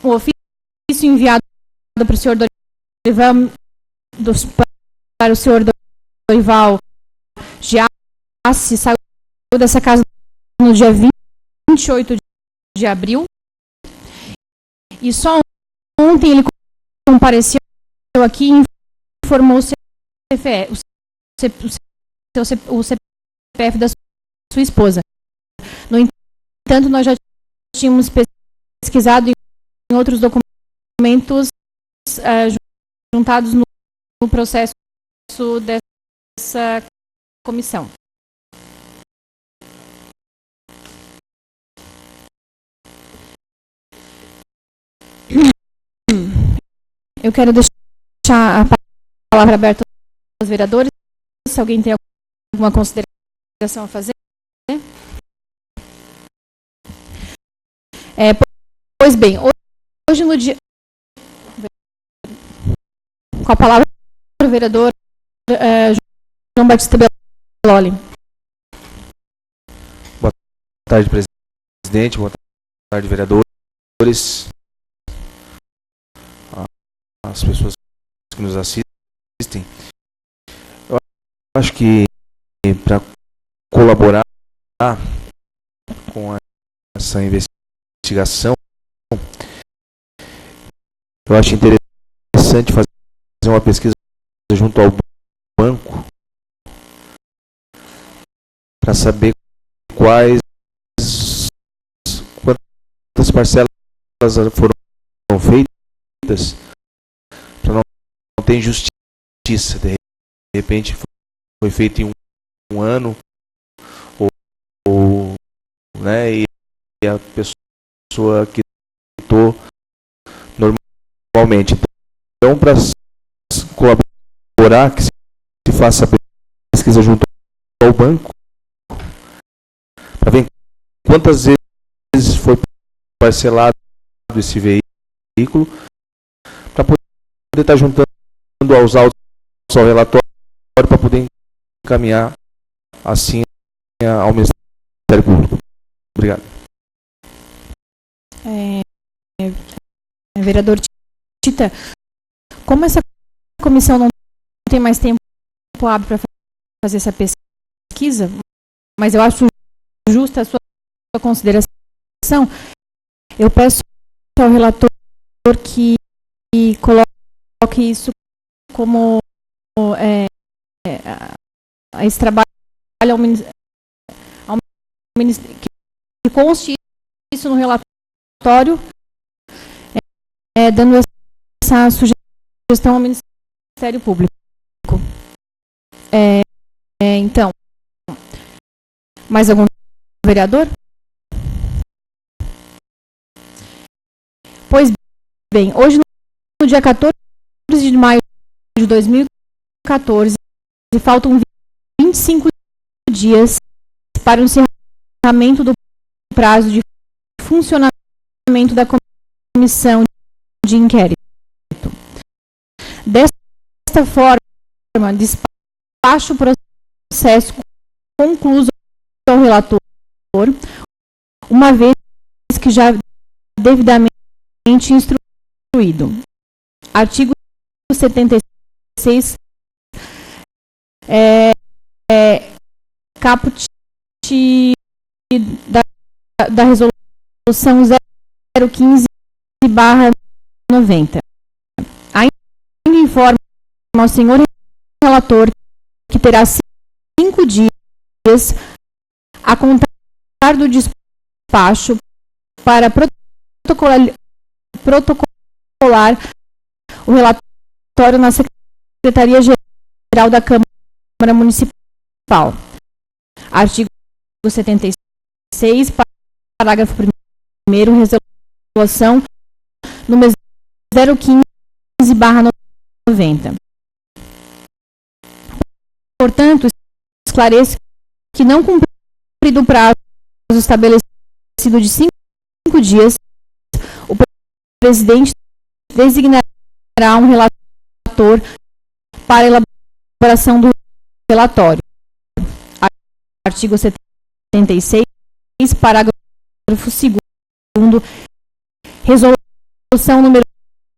ofício enviado para o senhor Dorival, para o senhor Dorival Giassi, saiu dessa casa no dia 28 de abril, e só ontem ele compareceu aqui e informou o CPF da sua esposa. No entanto, nós já tínhamos pesquisado em outros documentos juntados no processo dessa comissão. Eu quero deixar a palavra aberta aos vereadores, se alguém tem alguma consideração a fazer. Pois bem, hoje no dia... Com a palavra o vereador João Batista Belloli. Boa tarde, presidente. Boa tarde, vereadores. As pessoas que nos assistem. Eu acho que para colaborar com essa investigação, eu acho interessante fazer uma pesquisa junto ao banco para saber quantas parcelas foram feitas, para não ter injustiça. De repente foi feito em um ano, né, e a pessoa quitou normalmente. Então, para colaborar, que se faça a pesquisa junto ao banco, para ver quantas vezes foi parcelado esse veículo, para poder estar juntando aos autos ao relatório, para poder encaminhar assim ao Ministério Público. Obrigado. Vereador Tita, como essa comissão não tem mais tempo hábil para fazer essa pesquisa, mas eu acho justa a sua consideração, eu peço ao relator que coloque isso como esse trabalho ao Ministério, que conste isso no relatório, dando essa sugestão ao Ministério Público. Então, mais algum vereador? Pois bem, hoje, no dia 14 de maio de 2014, faltam 25 dias para o encerramento do prazo de funcionamento da comissão de inquérito. Desta forma, despacho o processo concluso ao relator, uma vez que já devidamente instruído. Artigo 76, caput da resolução 015/90. Ainda informa ao senhor relator que terá 5 dias a contar do despacho para protocolar o relatório na Secretaria-Geral da Câmara Municipal. Artigo 76, parágrafo 1º, resolução número 015/90. Portanto, esclareço que, não cumprido o prazo estabelecido de 5 dias, o presidente designará um relator para a elaboração do relatório. Artigo 76, parágrafo 2º, resolução número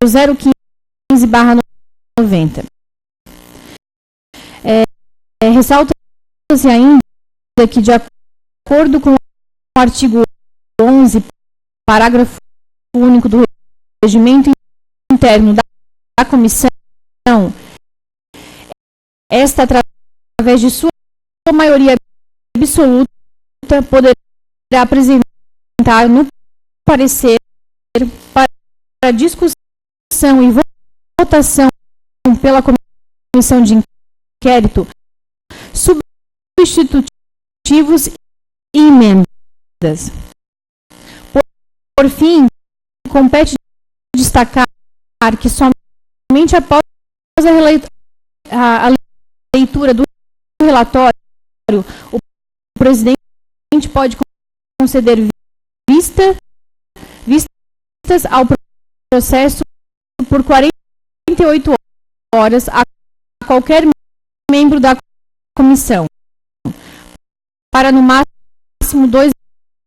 015/90. Ressalta-se ainda que, de acordo com o artigo 11, parágrafo único do regimento interno da comissão, esta, através de sua maioria absoluta, poderá apresentar no parecer para discussão e votação pela comissão de inquérito substitutivos e emendas. Por fim, compete destacar que somente após a leitura do relatório, o presidente pode conceder vistas ao processo por 48 horas a qualquer membro da comissão, para no máximo 2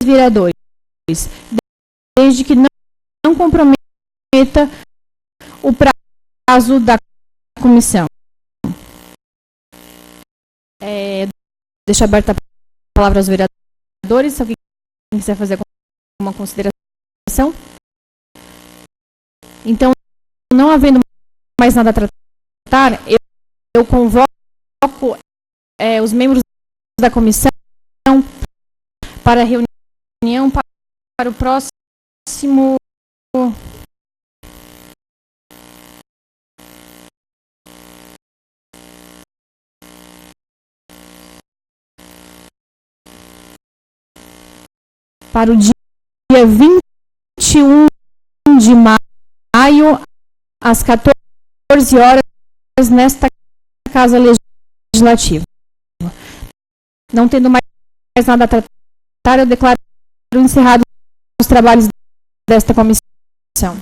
vereadores, desde que não comprometa o prazo da comissão. Deixo aberta a palavra aos vereadores, se alguém quiser fazer alguma consideração. Então, não havendo mais nada a tratar, eu convoco os membros da comissão para a reunião para o próximo para o dia 21 de maio, às 14 horas, nesta Casa Legislativa. Não tendo mais nada a tratar, eu declaro encerrado os trabalhos desta comissão.